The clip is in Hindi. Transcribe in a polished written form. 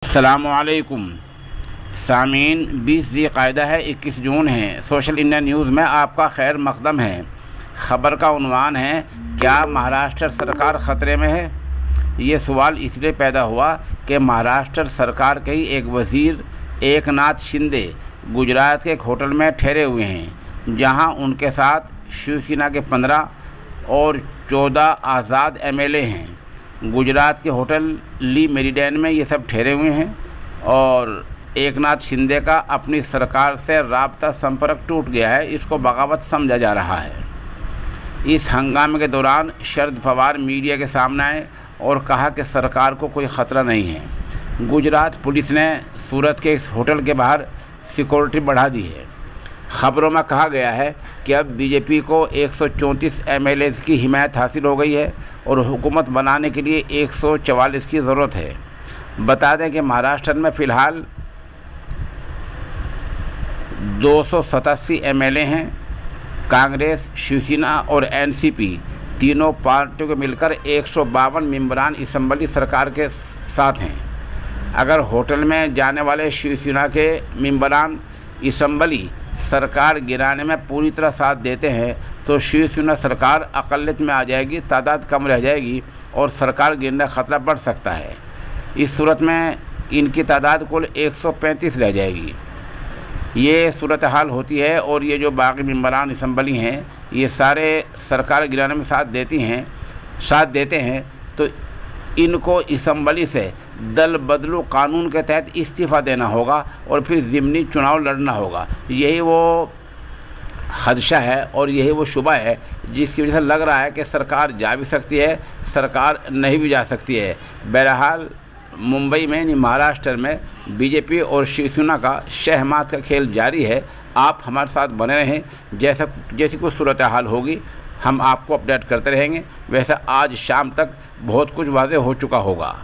अस्सलामुअलैकुम सामीन, 20 ज़िलक़ाइदा है, 21 जून है। सोशल इंडिया न्यूज़ में आपका खैर मक़दम है। ख़बर का उन्वान है, क्या महाराष्ट्र सरकार ख़तरे में है? ये सवाल इसलिए पैदा हुआ कि महाराष्ट्र सरकार के ही एक वज़ीर एकनाथ शिंदे गुजरात के एक होटल में ठहरे हुए हैं, जहां उनके साथ शिवसेना के 15 और 14 आज़ाद MLA हैं। गुजरात के होटल ली मेरिडियन में ये सब ठहरे हुए हैं और एकनाथ शिंदे का अपनी सरकार से राब्ता संपर्क टूट गया है। इसको बगावत समझा जा रहा है। इस हंगामे के दौरान शरद पवार मीडिया के सामने आए और कहा कि सरकार को कोई ख़तरा नहीं है। गुजरात पुलिस ने सूरत के इस होटल के बाहर सिक्योरिटी बढ़ा दी है। ख़बरों में कहा गया है कि अब बीजेपी को 134 MLAs की हिमायत हासिल हो गई है और हुकूमत बनाने के लिए 144 की ज़रूरत है। बता दें कि महाराष्ट्र में फ़िलहाल 287 MLA हैं। कांग्रेस, शिवसेना और NCP तीनों पार्टियों को मिलकर 152 मेंबरान असम्बली सरकार के साथ हैं। अगर होटल में जाने वाले शिवसेना के मेंबरान असम्बली सरकार गिराने में पूरी तरह साथ देते हैं तो शिवसेना सरकार अक़लियत में आ जाएगी, तादाद कम रह जाएगी और सरकार गिरने का ख़तरा बढ़ सकता है। इस सूरत में इनकी तादाद कुल 135 रह जाएगी। ये सूरत हाल होती है और ये जो बाकी मेंबरान असम्बली हैं ये सारे सरकार गिराने में साथ देते हैं तो इनको असम्बली से दल बदलू कानून के तहत इस्तीफ़ा देना होगा और फिर ज़िमनी चुनाव लड़ना होगा। यही वो खदशा है और यही वो शुबा है जिसकी वजह से लग रहा है कि सरकार जा भी सकती है, सरकार नहीं भी जा सकती है। बहरहाल मुंबई में यानी महाराष्ट्र में बीजेपी और शिवसेना का शहमात का खेल जारी है। आप हमारे साथ बने रहें। जैसी कुछ सूरत हाल होगी हम आपको अपडेट करते रहेंगे। वैसे आज शाम तक बहुत कुछ वाज़ेह हो चुका होगा।